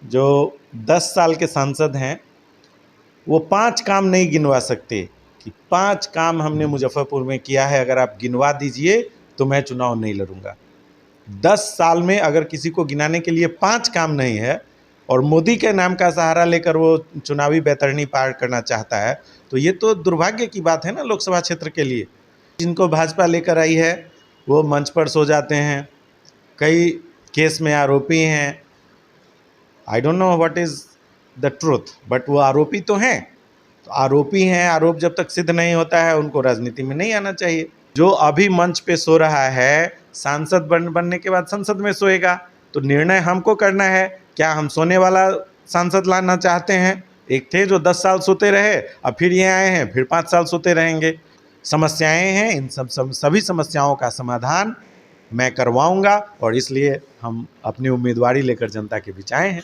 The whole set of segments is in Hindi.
जो 10 साल के सांसद हैं वो 5 काम नहीं गिनवा सकते कि 5 काम हमने मुजफ्फरपुर में किया है, अगर आप गिनवा दीजिए तो मैं चुनाव नहीं लड़ूंगा। 10 साल में अगर किसी को गिनाने के लिए 5 काम नहीं है और मोदी के नाम का सहारा लेकर वो चुनावी बैतरणी पार करना चाहता है, तो ये तो दुर्भाग्य की बात है ना लोकसभा क्षेत्र के लिए। जिनको भाजपा लेकर आई है वो मंच पर सो जाते हैं, कई केस में आरोपी हैं। I don't know what is the truth, but वो आरोपी तो हैं। तो आरोपी हैं, आरोप जब तक सिद्ध नहीं होता है उनको राजनीति में नहीं आना चाहिए। जो अभी मंच पे सो रहा है, सांसद बनने के बाद संसद में सोएगा, तो निर्णय हमको करना है। क्या हम सोने वाला सांसद लाना चाहते हैं? एक थे जो 10 साल सोते रहे, अब फिर ये आए हैं, फिर 5 साल सोते रहेंगे। समस्याएं हैं, इन सभी समस्याओं का समाधान मैं करवाऊंगा और इसलिए हम अपनी उम्मीदवारी लेकर जनता के बीच आए हैं।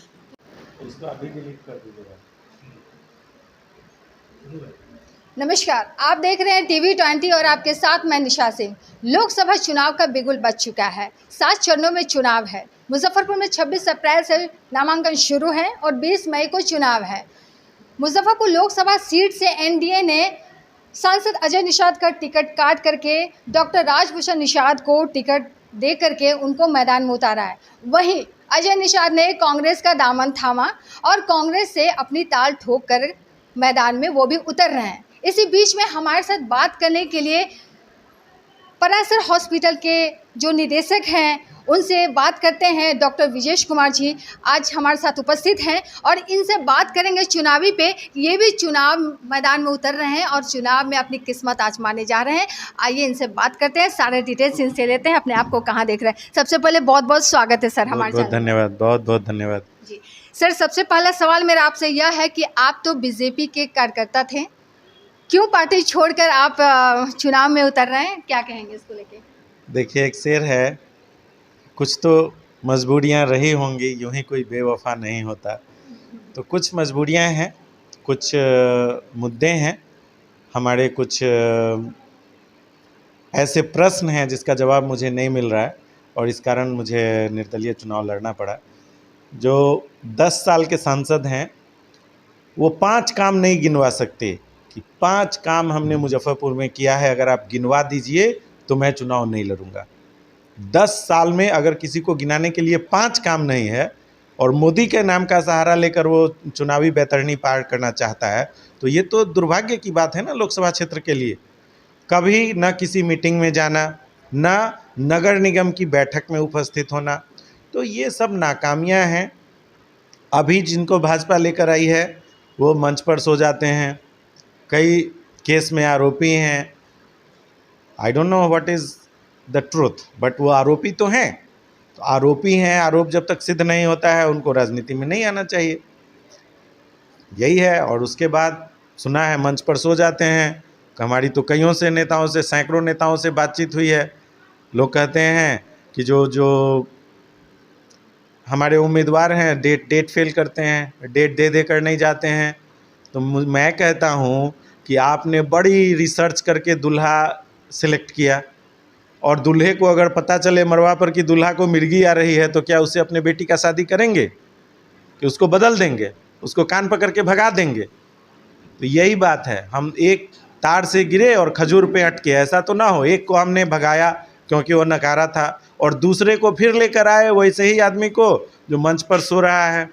इसको अभी डिलीट कर दीजिएगा। नमस्कार, आप देख रहे हैं टीवी 20 और आपके साथ मैं निशा सिंह। लोकसभा चुनाव का बिगुल बज चुका है। 7 चरणों में चुनाव है। मुजफ्फरपुर में 26 अप्रैल से नामांकन शुरू है और 20 मई को चुनाव है। मुजफ्फरपुर लोकसभा सीट से एनडीए ने सांसद अजय निषाद का टिकट काट करके डॉक्टर राजभूषण निषाद को टिकट दे करके उनको मैदान में उतारा है। वहीं अजय निषाद ने कांग्रेस का दामन थामा और कांग्रेस से अपनी ताल ठोक कर मैदान में वो भी उतर रहे हैं। इसी बीच में हमारे साथ बात करने के लिए परासर हॉस्पिटल के जो निदेशक हैं उनसे बात करते हैं। डॉक्टर विजेश कुमार जी आज हमारे साथ उपस्थित हैं और इनसे बात करेंगे चुनावी पे। ये भी चुनाव मैदान में उतर रहे हैं और चुनाव में अपनी किस्मत आजमाने जा रहे हैं। आइए इनसे बात करते हैं, सारे डिटेल्स इनसे लेते हैं। अपने आप को कहाँ देख रहे हैं? सबसे पहले बहुत बहुत स्वागत है सर हमारे साथ। धन्यवाद, बहुत बहुत धन्यवाद जी सर, सबसे पहला सवाल मेरा आपसे यह है कि आप तो बीजेपी के कार्यकर्ता थे, क्यों पार्टी छोड़कर आप चुनाव में उतर रहे हैं? क्या कहेंगे इसको लेके? देखिए, एक शेर है, कुछ तो मजबूरियां रही होंगी, यूं ही कोई बेवफा नहीं होता। तो कुछ मजबूरियां हैं, कुछ मुद्दे हैं, हमारे कुछ ऐसे प्रश्न हैं जिसका जवाब मुझे नहीं मिल रहा है और इस कारण मुझे निर्दलीय चुनाव लड़ना पड़ा। जो 10 साल के सांसद हैं वो 5 काम नहीं गिनवा सकते कि 5 काम हमने मुजफ्फरपुर में किया है, अगर आप गिनवा दीजिए तो मैं चुनाव नहीं लड़ूंगा। 10 साल में अगर किसी को गिनाने के लिए 5 काम नहीं है और मोदी के नाम का सहारा लेकर वो चुनावी बैतरणी पार करना चाहता है, तो ये तो दुर्भाग्य की बात है ना लोकसभा क्षेत्र के लिए। कभी न किसी मीटिंग में जाना, न नगर निगम की बैठक में उपस्थित होना, तो ये सब नाकामियां हैं। अभी जिनको भाजपा लेकर आई है वो मंच पर सो जाते हैं, कई केस में आरोपी हैं। I don't know what is the truth, but वो आरोपी तो हैं। तो आरोपी हैं, आरोप जब तक सिद्ध नहीं होता है उनको राजनीति में नहीं आना चाहिए, यही है। और उसके बाद सुना है मंच पर सो जाते हैं। हमारी तो कईयों से नेताओं से, सैकड़ों नेताओं से बातचीत हुई है। लोग कहते हैं कि जो हमारे उम्मीदवार हैं डेट फेल करते हैं, डेट दे कर नहीं जाते हैं। तो मैं कहता हूँ कि आपने बड़ी रिसर्च करके दूल्हा सिलेक्ट किया और दूल्हे को अगर पता चले मरवा पर कि दूल्हा को मिर्गी आ रही है, तो क्या उससे अपने बेटी का शादी करेंगे कि उसको बदल देंगे, उसको कान पकड़ के भगा देंगे? तो यही बात है, हम एक तार से गिरे और खजूर पे अटके, ऐसा तो ना हो। एक को हमने भगाया क्योंकि वो नकारा था और दूसरे को फिर लेकर आए वैसे ही आदमी को जो मंच पर सो रहा है,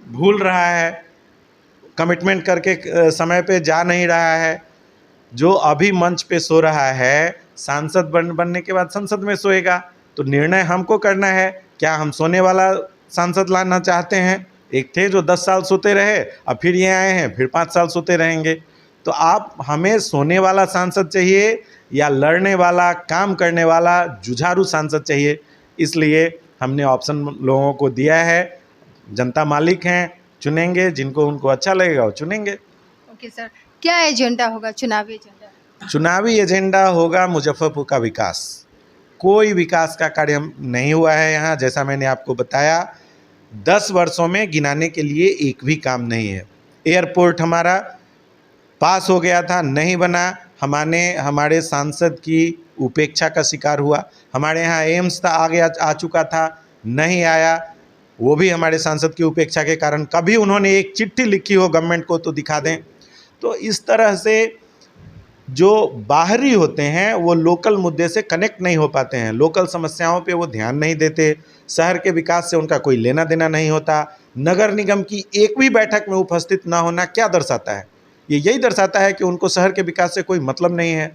भूल रहा है, कमिटमेंट करके समय पे जा नहीं रहा है। जो अभी मंच पे सो रहा है, सांसद बनने के बाद संसद में सोएगा, तो निर्णय हमको करना है। क्या हम सोने वाला सांसद लाना चाहते हैं? एक थे जो 10 साल सोते रहे, अब फिर ये आए हैं, फिर 5 साल सोते रहेंगे। तो आप हमें सोने वाला सांसद चाहिए या लड़ने वाला, काम करने वाला, जुझारू सांसद चाहिए? इसलिए हमने ऑप्शन लोगों को दिया है। जनता मालिक हैं, चुनेंगे, जिनको उनको अच्छा लगेगा वो चुनेंगे। ओके सर, क्या एजेंडा होगा चुनावी एजेंडा? चुनावी एजेंडा होगा मुजफ्फरपुर का विकास। कोई विकास का कार्य नहीं हुआ है यहाँ, जैसा मैंने आपको बताया। 10 वर्षों में गिनाने के लिए एक भी काम नहीं है। एयरपोर्ट हमारा पास हो गया था, नहीं बना। हमारे सांसद की उपेक्षा का शिकार हुआ। हमारे यहाँ एम्स था, आ चुका था, नहीं आया। वो भी हमारे सांसद की उपेक्षा के कारण, कभी उन्होंने एक चिट्ठी लिखी हो गवर्नमेंट को तो दिखा दें। तो इस तरह से जो बाहरी होते हैं वो लोकल मुद्दे से कनेक्ट नहीं हो पाते हैं, लोकल समस्याओं पे वो ध्यान नहीं देते, शहर के विकास से उनका कोई लेना देना नहीं होता। नगर निगम की एक भी बैठक में उपस्थित ना होना क्या दर्शाता है? ये यही दर्शाता है कि उनको शहर के विकास से कोई मतलब नहीं है।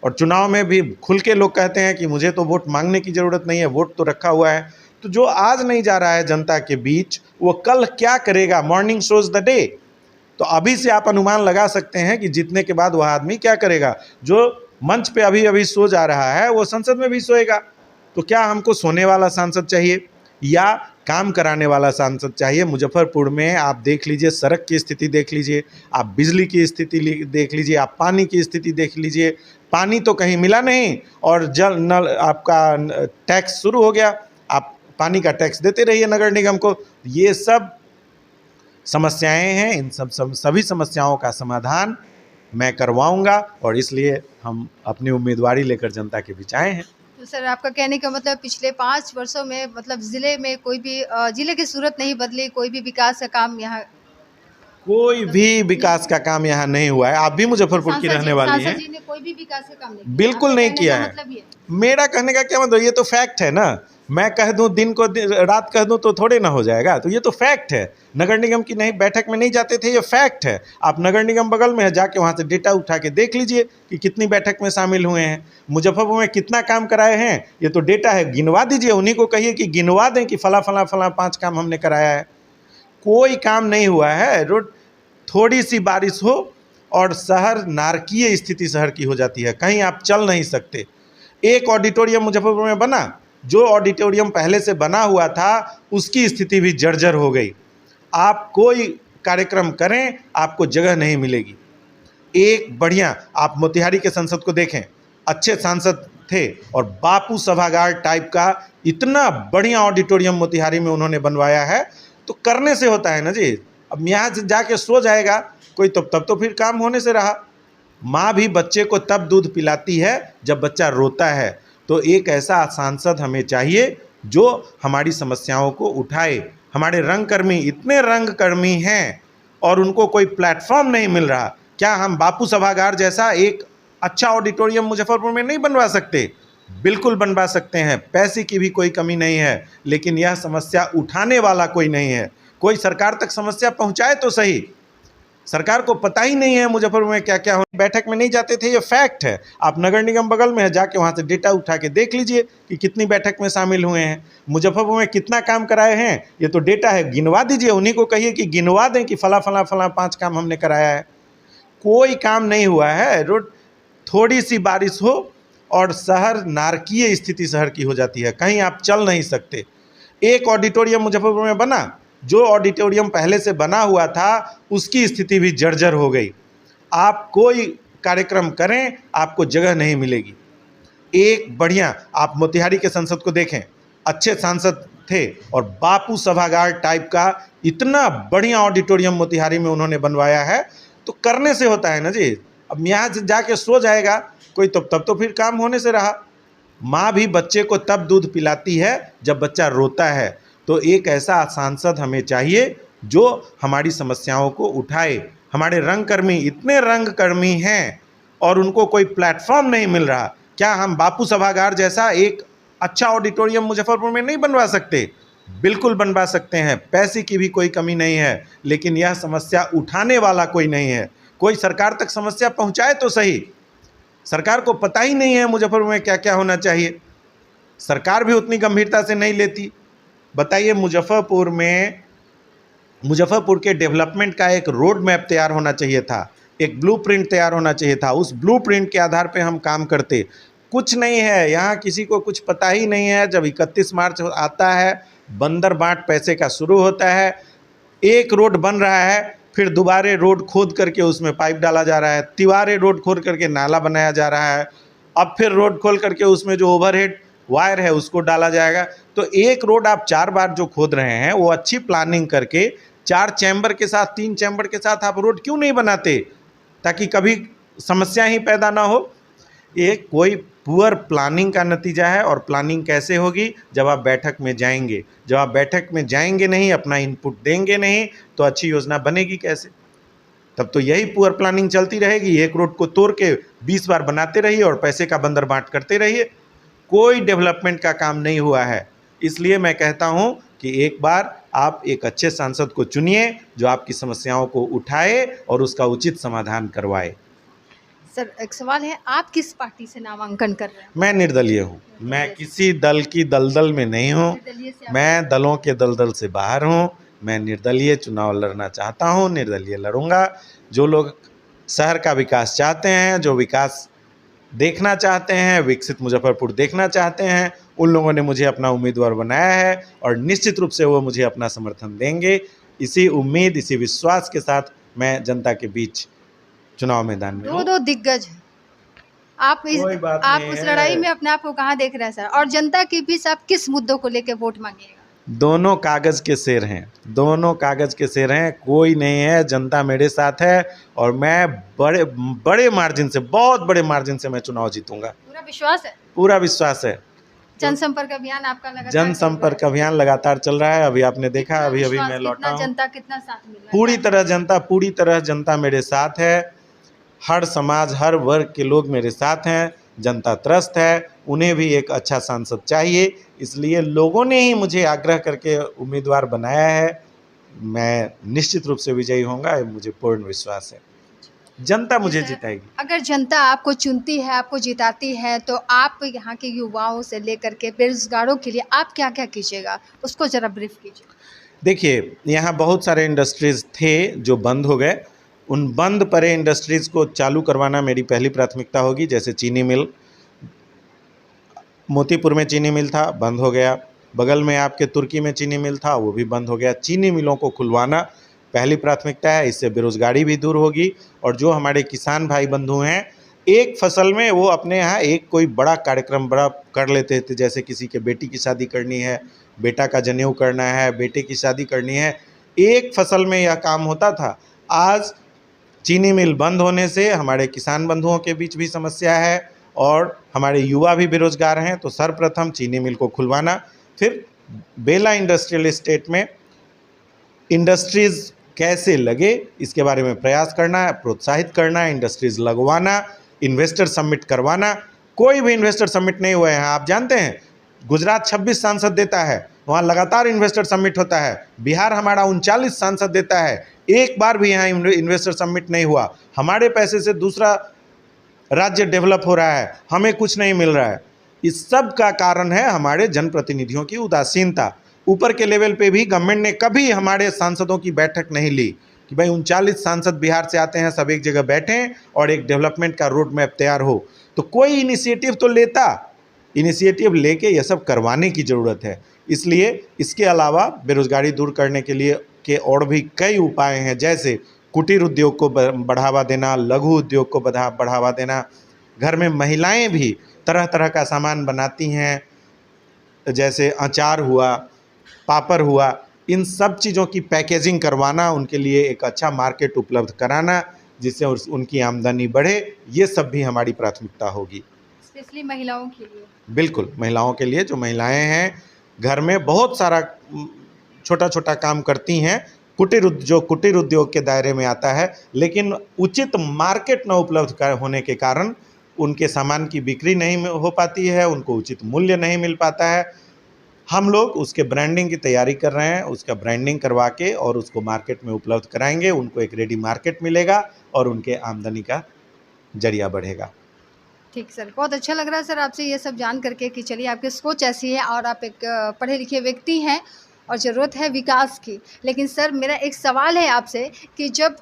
और चुनाव में भी खुल के लोग कहते हैं कि मुझे तो वोट मांगने की ज़रूरत नहीं है, वोट तो रखा हुआ है। तो जो आज नहीं जा रहा है जनता के बीच, वो कल क्या करेगा? Morning shows the day. तो अभी से आप अनुमान लगा सकते हैं कि जीतने के बाद वह आदमी क्या करेगा। जो मंच पे अभी अभी सो जा रहा है वो संसद में भी सोएगा। तो क्या हमको सोने वाला सांसद चाहिए या काम कराने वाला सांसद चाहिए? मुजफ्फरपुर में आप देख लीजिए, सड़क की स्थिति देख लीजिए, आप बिजली की स्थिति देख लीजिए, आप पानी की स्थिति देख लीजिए। पानी तो कहीं मिला नहीं और जल नल आपका टैक्स शुरू हो गया, आप पानी का टैक्स देते रहिए नगर निगम को। ये सब समस्याएं हैं, इन सभी समस्याओं का समाधान मैं करवाऊंगा और इसलिए हम अपनी उम्मीदवारी लेकर जनता के बीच आए हैं। तो सर, आपका कहने का मतलब पिछले 5 वर्षों में मतलब ज़िले में कोई भी ज़िले की सूरत नहीं बदली, कोई भी विकास का काम यहाँ कोई भी विकास का काम यहाँ नहीं हुआ है। आप भी मुजफ्फरपुर की रहने वाली हैं। सांसद जी ने कोई भी विकास का काम नहीं बिल्कुल नहीं किया है। मतलब ये मेरा कहने का क्या मतलब, ये तो फैक्ट है ना। मैं कह दूं दिन को रात कह दूं तो थोड़े ना हो जाएगा। तो ये तो फैक्ट है। नगर निगम की नहीं बैठक में नहीं जाते थे, ये फैक्ट है। आप नगर निगम बगल में है, जाके वहाँ से डेटा उठा के देख लीजिए कि कितनी बैठक में शामिल हुए हैं, मुजफ्फरपुर में कितना काम कराए हैं। ये तो डेटा है, गिनवा दीजिए। उन्हीं को कहिए कि गिनवा दें कि फला फला फला 5 काम हमने कराया है। कोई काम नहीं हुआ है। रोड थोड़ी सी बारिश हो और शहर नारकीय स्थिति शहर की हो जाती है, कहीं आप चल नहीं सकते। एक ऑडिटोरियम मुजफ्फरपुर में बना, जो ऑडिटोरियम पहले से बना हुआ था उसकी स्थिति भी जर्जर हो गई। आप कोई कार्यक्रम करें आपको जगह नहीं मिलेगी। एक बढ़िया, आप मोतिहारी के संसद को देखें, अच्छे सांसद थे और बापू सभागार टाइप का इतना बढ़िया ऑडिटोरियम मोतिहारी में उन्होंने बनवाया है। तो करने से होता है ना जी। अब यहाँ से जाके सो जाएगा कोई तब तो फिर काम होने से रहा। माँ भी बच्चे को तब दूध पिलाती है जब बच्चा रोता है। तो एक ऐसा सांसद हमें चाहिए जो हमारी समस्याओं को उठाए। हमारे रंगकर्मी इतने रंगकर्मी हैं और उनको कोई प्लेटफॉर्म नहीं मिल रहा। क्या हम बापू सभागार जैसा एक अच्छा ऑडिटोरियम मुजफ्फरपुर में नहीं बनवा सकते? बिल्कुल बनवा सकते हैं, पैसे की भी कोई कमी नहीं है। लेकिन यह समस्या उठाने वाला कोई नहीं है। कोई सरकार तक समस्या पहुंचाए तो सही। सरकार को पता ही नहीं है मुजफ्फरपुर में क्या क्या हो। बैठक में नहीं जाते थे, ये फैक्ट है। आप नगर निगम बगल में है, जाके वहाँ से डेटा उठा के देख लीजिए कि कितनी बैठक में शामिल हुए हैं, मुजफ्फरपुर में कितना काम कराए हैं। ये तो डेटा है, गिनवा दीजिए। उन्हीं को कहिए कि गिनवा दें कि फला फला फला 5 काम हमने कराया है। कोई काम नहीं हुआ है। रोड थोड़ी सी बारिश हो और शहर नारकीय स्थिति शहर की हो जाती है, कहीं आप चल नहीं सकते। एक ऑडिटोरियम मुजफ्फरपुर में बना, जो ऑडिटोरियम पहले से बना हुआ था उसकी स्थिति भी जर्जर हो गई। आप कोई कार्यक्रम करें आपको जगह नहीं मिलेगी। एक बढ़िया, आप मोतिहारी के संसद को देखें, अच्छे सांसद थे और बापू सभागार टाइप का इतना बढ़िया ऑडिटोरियम मोतिहारी में उन्होंने बनवाया है। तो करने से होता है ना जी। अब यहाँ से जाके सो जाएगा कोई तब तो फिर काम होने से रहा। माँ भी बच्चे को तब दूध पिलाती है जब बच्चा रोता है। तो एक ऐसा सांसद हमें चाहिए जो हमारी समस्याओं को उठाए। हमारे रंगकर्मी इतने रंगकर्मी हैं और उनको कोई प्लेटफॉर्म नहीं मिल रहा। क्या हम बापू सभागार जैसा एक अच्छा ऑडिटोरियम मुजफ्फरपुर में नहीं बनवा सकते? बिल्कुल बनवा सकते हैं, पैसे की भी कोई कमी नहीं है। लेकिन यह समस्या उठाने वाला कोई नहीं है। कोई सरकार तक समस्या पहुंचाए तो सही। सरकार को पता ही नहीं है मुजफ्फरपुर में क्या क्या होना चाहिए। सरकार भी उतनी गंभीरता से नहीं लेती। बताइए, मुजफ्फरपुर के डेवलपमेंट का एक रोड मैप तैयार होना चाहिए था, एक ब्लूप्रिंट तैयार होना चाहिए था। उस ब्लूप्रिंट के आधार पे हम काम करते। कुछ नहीं है यहाँ, किसी को कुछ पता ही नहीं है। जब 31 मार्च आता है, बंदर बांट पैसे का शुरू होता है। एक रोड बन रहा है, फिर दोबारे रोड खोद करके उसमें पाइप डाला जा रहा है, तिवारे रोड खोद करके नाला बनाया जा रहा है, अब फिर रोड खोल करके उसमें जो ओवरहेड वायर है उसको डाला जाएगा। तो एक रोड आप 4 बार जो खोद रहे हैं वो अच्छी प्लानिंग करके 4 चैम्बर के साथ, 3 चैम्बर के साथ आप रोड क्यों नहीं बनाते, ताकि कभी समस्या ही पैदा ना हो। ये कोई पुअर प्लानिंग का नतीजा है। और प्लानिंग कैसे होगी? जब आप बैठक में जाएंगे। जब आप बैठक में जाएंगे नहीं, अपना इनपुट देंगे नहीं, तो अच्छी योजना बनेगी कैसे? तब तो यही पुअर प्लानिंग चलती रहेगी। एक रोड को तोड़ के 20 बार बनाते रहिए और पैसे का बंदर बांट करते रहिए। कोई डेवलपमेंट का काम नहीं हुआ है। इसलिए मैं कहता हूं कि एक बार आप एक अच्छे सांसद को चुनिए जो आपकी समस्याओं को उठाए और उसका उचित समाधान करवाए। सर एक सवाल है, आप किस पार्टी से नामांकन कर रहे हैं? मैं निर्दलीय हूँ। मैं किसी दल की दलदल में नहीं हूँ। निर्दलीय से आप- मैं दलों के दलदल से बाहर हूँ। मैं निर्दलीय चुनाव लड़ना चाहता हूँ, निर्दलीय लड़ूंगा। जो लोग शहर का विकास चाहते हैं, जो विकास देखना चाहते हैं, विकसित मुजफ्फरपुर देखना चाहते हैं, उन लोगों ने मुझे अपना उम्मीदवार बनाया है और निश्चित रूप से वो मुझे अपना समर्थन देंगे। इसी उम्मीद, इसी विश्वास के साथ मैं जनता के बीच चुनाव मैदान में हूँ। दो दिग्गज हैं। आप कोई बात आप नहीं उस है। लड़ाई में अपने आप को कहाँ देख रहे हैं सर? और जनता के बीच आप किस मुद्दों को लेकर वोट मांगिएगा? दोनों कागज के शेर हैं। दोनों कागज के शेर हैं। कोई नहीं है। जनता मेरे साथ है और मैं बड़े बड़े मार्जिन से, बहुत बड़े मार्जिन से मैं चुनाव जीतूंगा। पूरा विश्वास है। पूरा विश्वास है। जनसंपर्क अभियान आपका लगातार जनसंपर्क अभियान लगातार चल रहा है। अभी आपने देखा, अभी मैं लौटा हूँ। जनता कितना साथ मिल रहा है? पूरी तरह जनता मेरे साथ है। हर समाज, हर वर्ग के लोग मेरे साथ हैं। जनता त्रस्त है। उन्हें भी एक अच्छा सांसद चाहिए। इसलिए लोगों ने ही मुझे आग्रह करके उम्मीदवार बनाया है। मैं निश्चित रूप से विजयी होऊंगा, मुझे पूर्ण विश्वास है। जनता मुझे जिताएगी। अगर जनता आपको चुनती है, आपको जिताती है, तो आप यहाँ के युवाओं से लेकर के बेरोजगारों के लिए आप क्या क्या कीजिएगा, उसको जरा ब्रीफ कीजिए। देखिए, यहाँ बहुत सारे इंडस्ट्रीज़ थे जो बंद हो गए। उन बंद पड़े इंडस्ट्रीज़ को चालू करवाना मेरी पहली प्राथमिकता होगी। जैसे चीनी मिल, मोतीपुर में चीनी मिल था, बंद हो गया। बगल में आपके तुर्की में चीनी मिल था, वो भी बंद हो गया। चीनी मिलों को खुलवाना पहली प्राथमिकता है। इससे बेरोजगारी भी दूर होगी। और जो हमारे किसान भाई बंधु हैं, एक फसल में वो अपने यहाँ एक कोई बड़ा कार्यक्रम बड़ा कर लेते थे। जैसे किसी के बेटी की शादी करनी है, बेटा का जनेऊ करना है, बेटे की शादी करनी है, एक फसल में यह काम होता था। आज चीनी मिल बंद होने से हमारे किसान बंधुओं के बीच भी समस्या है और हमारे युवा भी बेरोजगार हैं। तो सर्वप्रथम चीनी मिल को खुलवाना, फिर बेला इंडस्ट्रियल एस्टेट में इंडस्ट्रीज़ कैसे लगे इसके बारे में प्रयास करना है, प्रोत्साहित करना है, इंडस्ट्रीज़ लगवाना, इन्वेस्टर समिट करवाना। कोई भी इन्वेस्टर समिट नहीं हुए हैं। आप जानते हैं, गुजरात 26 सांसद देता है, वहाँ लगातार इन्वेस्टर समिट होता है। बिहार हमारा 39 सांसद देता है, एक बार भी यहाँ इन्वेस्टर समिट नहीं हुआ। हमारे पैसे से दूसरा राज्य डेवलप हो रहा है, हमें कुछ नहीं मिल रहा है। इस सब का कारण है हमारे जनप्रतिनिधियों की उदासीनता। ऊपर के लेवल पे भी गवर्नमेंट ने कभी हमारे सांसदों की बैठक नहीं ली कि भाई 39 सांसद बिहार से आते हैं, सब एक जगह बैठें और एक डेवलपमेंट का रोड मैप तैयार हो। तो कोई इनिशिएटिव तो लेता, इनिशिएटिव लेके ये सब करवाने की ज़रूरत है। इसलिए इसके अलावा बेरोजगारी दूर करने के लिए के और भी कई उपाय हैं। जैसे कुटीर उद्योग को बढ़ावा देना, लघु उद्योग को बढ़ावा देना। घर में महिलाएं भी तरह तरह का सामान बनाती हैं, जैसे अचार हुआ, पापड़ हुआ, इन सब चीज़ों की पैकेजिंग करवाना, उनके लिए एक अच्छा मार्केट उपलब्ध कराना जिससे उनकी आमदनी बढ़े। ये सब भी हमारी प्राथमिकता होगी। स्पेशली महिलाओं के लिए। बिल्कुल, महिलाओं के लिए, जो महिलाएं हैं घर में बहुत सारा छोटा छोटा काम करती हैं, कुटीर उद्योग के दायरे में आता है, लेकिन उचित मार्केट न उपलब्ध होने के कारण उनके सामान की बिक्री नहीं हो पाती है, उनको उचित मूल्य नहीं मिल पाता है। हम लोग उसके ब्रांडिंग की तैयारी कर रहे हैं, उसका ब्रांडिंग करवा के और उसको मार्केट में उपलब्ध कराएंगे। उनको एक रेडी मार्केट मिलेगा और उनके आमदनी का जरिया बढ़ेगा। ठीक सर, बहुत अच्छा लग रहा है सर आपसे ये सब जान करके कि चलिए आपकी सोच ऐसी है और आप एक पढ़े लिखे व्यक्ति हैं और ज़रूरत है विकास की। लेकिन सर मेरा एक सवाल है आपसे कि जब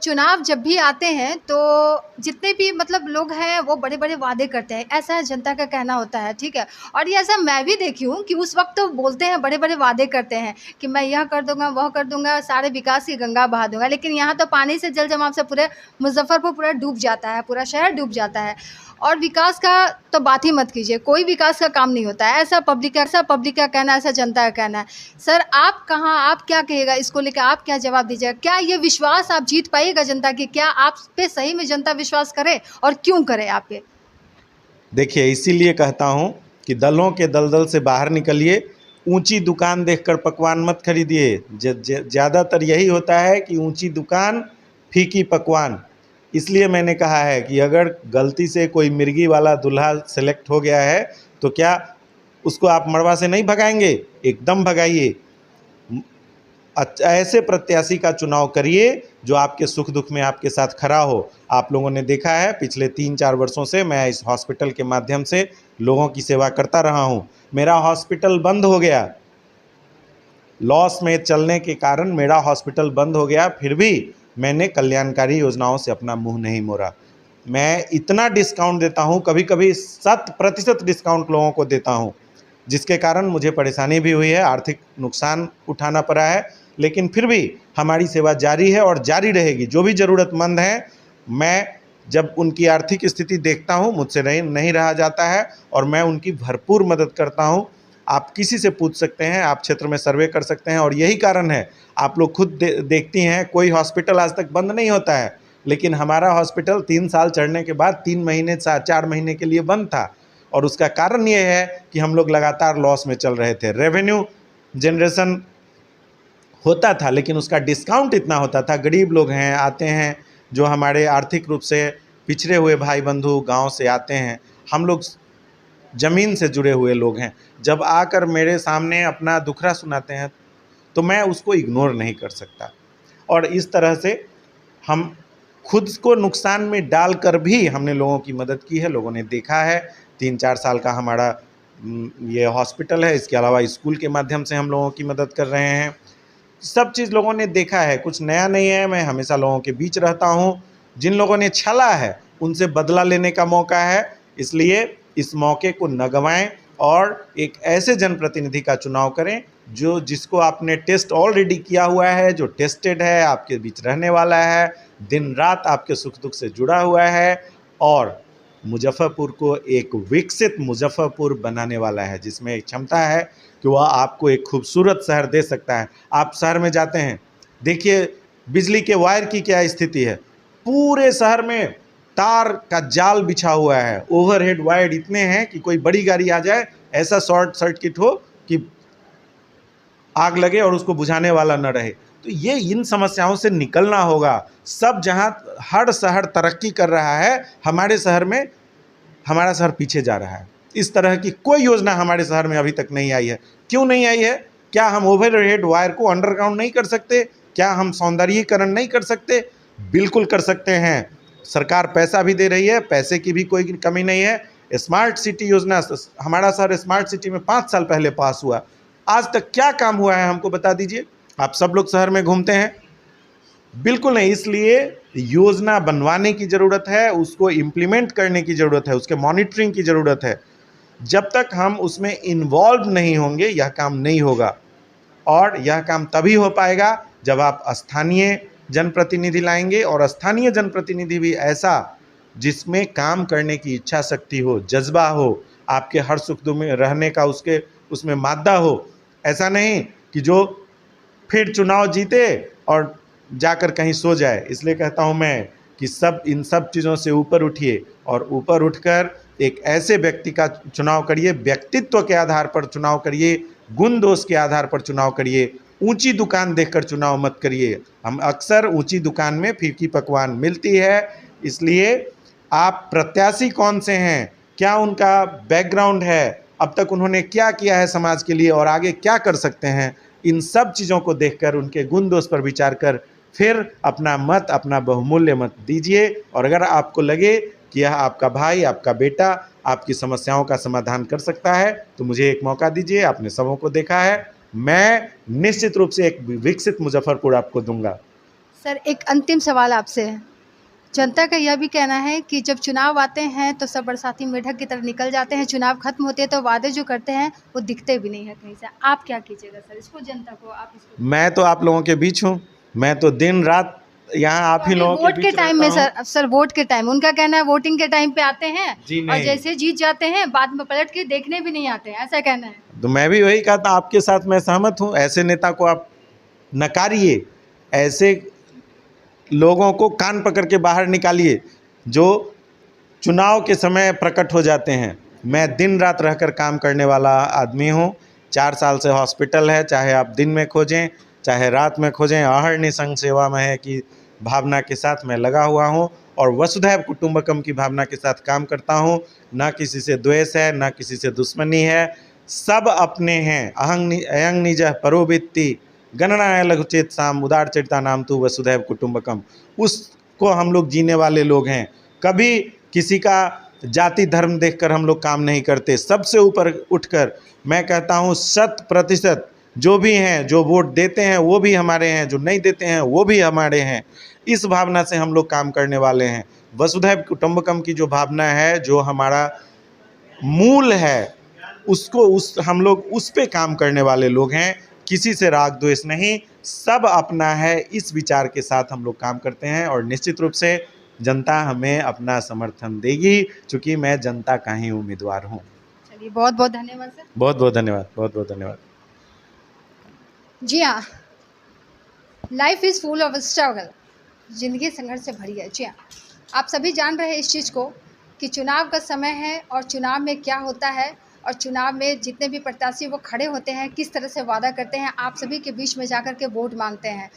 भी आते हैं तो जितने भी मतलब लोग हैं वो बड़े बड़े वादे करते हैं, ऐसा जनता का कहना होता है, ठीक है। और ये ऐसा मैं भी देखी हूँ कि उस वक्त तो बोलते हैं, बड़े बड़े वादे करते हैं कि मैं यह कर दूंगा, वह कर दूंगा, सारे विकास की गंगा बहा दूंगा। लेकिन यहाँ तो पानी से जल जमाव से पूरे मुजफ्फरपुर पूरा डूब जाता है, पूरा शहर डूब जाता है। और विकास का तो बात ही मत कीजिए, कोई विकास का काम नहीं होता है, ऐसा पब्लिक का कहना, ऐसा जनता का कहना है। सर आप क्या कहिएगा इसको लेकर, आप क्या जवाब दीजिएगा? क्या ये विश्वास आप जीत पाइएगा जनता की? क्या आप पे सही में जनता विश्वास करे और क्यों करे आप पे? देखिए, इसीलिए कहता हूँ कि दलों के दलदल से बाहर निकलिए, ऊंची दुकान देखकर पकवान मत खरीदिए। ज़्यादातर यही होता है कि ऊंची दुकान फीकी पकवान। इसलिए मैंने कहा है कि अगर गलती से कोई मिर्गी वाला दूल्हा सेलेक्ट हो गया है तो क्या उसको आप मड़वा से नहीं भगाएंगे? एकदम भगाइए। ऐसे प्रत्याशी का चुनाव करिए जो आपके सुख दुख में आपके साथ खड़ा हो। आप लोगों ने देखा है पिछले 3-4 वर्षों से मैं इस हॉस्पिटल के माध्यम से लोगों की सेवा करता रहा हूँ। मेरा हॉस्पिटल बंद हो गया, लॉस में चलने के कारण मेरा हॉस्पिटल बंद हो गया, फिर भी मैंने कल्याणकारी योजनाओं से अपना मुंह नहीं मोड़ा। मैं इतना डिस्काउंट देता हूँ, कभी कभी 100% डिस्काउंट लोगों को देता हूँ, जिसके कारण मुझे परेशानी भी हुई है, आर्थिक नुकसान उठाना पड़ा है, लेकिन फिर भी हमारी सेवा जारी है और जारी रहेगी। जो भी ज़रूरतमंद हैं, मैं जब उनकी आर्थिक स्थिति देखता हूँ मुझसे नहीं रहा जाता है और मैं उनकी भरपूर मदद करता हूँ। आप किसी से पूछ सकते हैं, आप क्षेत्र में सर्वे कर सकते हैं और यही कारण है, आप लोग खुद देखती हैं कोई हॉस्पिटल आज तक बंद नहीं होता है, लेकिन हमारा हॉस्पिटल 3 साल चढ़ने के बाद 3 महीने 4 महीने के लिए बंद था। और उसका कारण ये है कि हम लोग लगातार लॉस में चल रहे थे। रेवेन्यू जनरेशन होता था लेकिन उसका डिस्काउंट इतना होता था। गरीब लोग हैं, आते हैं, जो हमारे आर्थिक रूप से पिछड़े हुए भाई बंधु गांव से आते हैं, हम लोग ज़मीन से जुड़े हुए लोग हैं, जब आकर मेरे सामने अपना दुखड़ा सुनाते हैं तो मैं उसको इग्नोर नहीं कर सकता। और इस तरह से हम खुद को नुकसान में डालकर भी हमने लोगों की मदद की है। लोगों ने देखा है 3-4 साल का हमारा ये हॉस्पिटल है, इसके अलावा स्कूल के माध्यम से हम लोगों की मदद कर रहे हैं। सब चीज़ लोगों ने देखा है, कुछ नया नहीं है। मैं हमेशा लोगों के बीच रहता हूँ। जिन लोगों ने छला है उनसे बदला लेने का मौका है, इसलिए इस मौके को न गंवाएं और एक ऐसे जनप्रतिनिधि का चुनाव करें जिसको आपने टेस्ट ऑलरेडी किया हुआ है, जो टेस्टेड है, आपके बीच रहने वाला है, दिन रात आपके सुख दुख से जुड़ा हुआ है और मुजफ्फरपुर को एक विकसित मुजफ्फरपुर बनाने वाला है, जिसमें एक क्षमता है कि वह आपको एक खूबसूरत शहर दे सकता है। आप शहर में जाते हैं, देखिए बिजली के वायर की क्या स्थिति है। पूरे शहर में तार का जाल बिछा हुआ है, ओवरहेड वायर इतने हैं कि कोई बड़ी गाड़ी आ जाए, ऐसा शॉर्ट सर्किट हो कि आग लगे और उसको बुझाने वाला न रहे। तो ये इन समस्याओं से निकलना होगा। सब जहाँ हर शहर तरक्की कर रहा है, हमारे शहर में हमारा शहर पीछे जा रहा है। इस तरह की कोई योजना हमारे शहर में अभी तक नहीं आई है। क्यों नहीं आई है? क्या हम ओवरहेड वायर को अंडरग्राउंड नहीं कर सकते? क्या हम सौंदर्यीकरण नहीं कर सकते? बिल्कुल कर सकते हैं। सरकार पैसा भी दे रही है, पैसे की भी कोई कमी नहीं है। स्मार्ट सिटी योजना, हमारा शहर स्मार्ट सिटी में 5 साल पहले पास हुआ, आज तक क्या काम हुआ है हमको बता दीजिए। आप सब लोग शहर में घूमते हैं, बिल्कुल नहीं। इसलिए योजना बनवाने की ज़रूरत है, उसको इम्प्लीमेंट करने की ज़रूरत है, उसके मॉनिटरिंग की ज़रूरत है। जब तक हम उसमें इन्वॉल्व नहीं होंगे यह काम नहीं होगा। और यह काम तभी हो पाएगा जब आप स्थानीय जनप्रतिनिधि लाएंगे, और स्थानीय जनप्रतिनिधि भी ऐसा जिसमें काम करने की इच्छा शक्ति हो, जज्बा हो, आपके हर सुख दुख में रहने का उसमें मादा हो। ऐसा नहीं कि जो फिर चुनाव जीते और जाकर कहीं सो जाए। इसलिए कहता हूं मैं कि इन सब चीज़ों से ऊपर उठिए और ऊपर उठकर एक ऐसे व्यक्ति का चुनाव करिए, व्यक्तित्व के आधार पर चुनाव करिए, गुण दोष के आधार पर चुनाव करिए। ऊंची दुकान देखकर चुनाव मत करिए। हम अक्सर ऊंची दुकान में फीकी पकवान मिलती है। इसलिए आप प्रत्याशी कौन से हैं, क्या उनका बैकग्राउंड है, अब तक उन्होंने क्या किया है समाज के लिए और आगे क्या कर सकते हैं, इन सब चीज़ों को देखकर उनके गुण दोष पर विचार कर फिर अपना मत, अपना बहुमूल्य मत दीजिए। और अगर आपको लगे कि यह आपका भाई, आपका बेटा आपकी समस्याओं का समाधान कर सकता है तो मुझे एक मौका दीजिए। आपने सबों को देखा है, मैं निश्चित रूप से एक विकसित मुजफ्फरपुर आपको दूंगा। सर, एक अंतिम सवाल आपसे है। जनता का यह भी कहना है कि जब चुनाव आते हैं तो सब बरसाती मेढक की तरह निकल जाते हैं, चुनाव खत्म होते हैं तो वादे जो करते हैं वो दिखते भी नहीं है कहीं से। आप क्या कीजिएगा सर इसको, जनता को आप इसको? मैं तो आप लोगों के बीच हूँ, मैं तो दिन रात यहाँ आप ही लोगों वोट के टाइम में सर वोट के टाइम उनका कहना है वोटिंग के टाइम पे आते हैं जी और नहीं। जैसे जीत जाते हैं बाद में पलट के देखने भी नहीं आते हैं, ऐसा कहना है। तो मैं भी वही कहता, आपके साथ मैं सहमत हूँ। ऐसे नेता को आप नकारिए, ऐसे लोगों को कान पकड़ के बाहर निकालिए जो चुनाव के समय प्रकट हो जाते हैं। मैं दिन रात रहकर काम करने वाला आदमी हूँ। 4 साल से हॉस्पिटल है, चाहे आप दिन में खोजें चाहे रात में खोजें, अहर्निश संघ सेवा में है की भावना के साथ मैं लगा हुआ हूँ और वसुधैव कुटुंबकम की भावना के साथ काम करता हूँ। ना किसी से द्वेष है, ना किसी से दुश्मनी है, सब अपने हैं। अयं निजः परोवित्ति गणनाय लघुचेत साम उदार चरिता नाम तू वसुधैव कुटुंबकम। उसको हम लोग जीने वाले लोग हैं। कभी किसी का जाति धर्म देखकर हम लोग काम नहीं करते। सबसे ऊपर उठकर मैं कहता हूँ 100% जो भी हैं, जो वोट देते हैं वो भी हमारे हैं, जो नहीं देते हैं वो भी हमारे हैं। इस भावना से हम लोग काम करने वाले हैं। वसुधैव कुटुंबकम की जो भावना है, जो हमारा मूल है, उसको हम लोग उस पे काम करने वाले लोग हैं। किसी से राग द्वेष नहीं, सब अपना है, इस विचार के साथ हम लोग काम करते हैं और निश्चित रूप से जनता हमें अपना समर्थन देगी, क्योंकि मैं जनता का ही उम्मीदवार हूँ। चलिए, बहुत बहुत धन्यवाद सर। बहुत बहुत धन्यवाद, बहुत बहुत धन्यवाद। जी हाँ, life is full of struggle. ज़िंदगी संघर्ष से भरी है। जी हाँ, आप सभी जान रहे हैं इस चीज़ को कि चुनाव का समय है और चुनाव में क्या होता है और चुनाव में जितने भी प्रत्याशी वो खड़े होते हैं किस तरह से वादा करते हैं, आप सभी के बीच में जाकर के वोट मांगते हैं।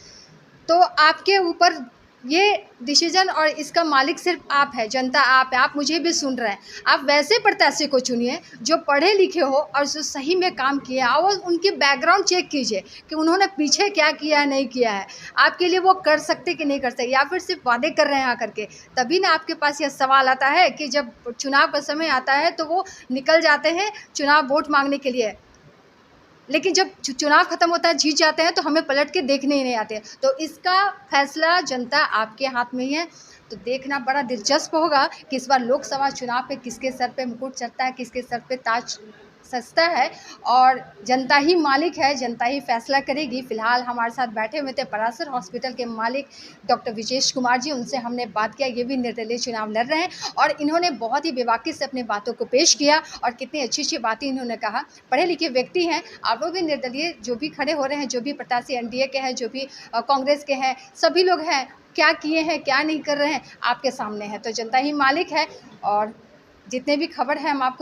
तो आपके ऊपर ये डिसीजन और इसका मालिक सिर्फ आप है, जनता आप है। आप मुझे भी सुन रहे हैं। आप वैसे प्रत्याशी को चुनिए जो पढ़े लिखे हो और जो सही में काम किए, और उनकी बैकग्राउंड चेक कीजिए कि उन्होंने पीछे क्या किया है, नहीं किया है, आपके लिए वो कर सकते कि नहीं कर सकते, या फिर सिर्फ वादे कर रहे हैं आकर के। तभी ना आपके पास यह सवाल आता है कि जब चुनाव का समय आता है तो वो निकल जाते हैं चुनाव वोट मांगने के लिए, लेकिन जब चुनाव खत्म होता है, जीत जाते हैं, तो हमें पलट के देखने ही नहीं आते। तो इसका फैसला जनता आपके हाथ में ही है। तो देखना बड़ा दिलचस्प होगा कि इस बार लोकसभा चुनाव पे किसके सर पे मुकुट चढ़ता है, किसके सर पे ताज सजता है, और जनता ही मालिक है, जनता ही फैसला करेगी। फिलहाल हमारे साथ बैठे हुए थे परासर हॉस्पिटल के मालिक डॉक्टर विजेश कुमार जी। उनसे हमने बात किया, ये भी निर्दलीय चुनाव लड़ रहे हैं और इन्होंने बहुत ही बेबाकी से अपनी बातों को पेश किया और कितनी अच्छी अच्छी बातें इन्होंने कहा। पढ़े लिखे व्यक्ति हैं। आप लोग भी निर्दलीय जो भी खड़े हो रहे हैं, जो भी प्रत्याशी एनडीए के हैं, जो भी कांग्रेस के हैं, सभी लोग हैं, क्या किए हैं क्या नहीं कर रहे हैं आपके सामने है। तो जनता ही मालिक है और जितने भी खबर है हम आपको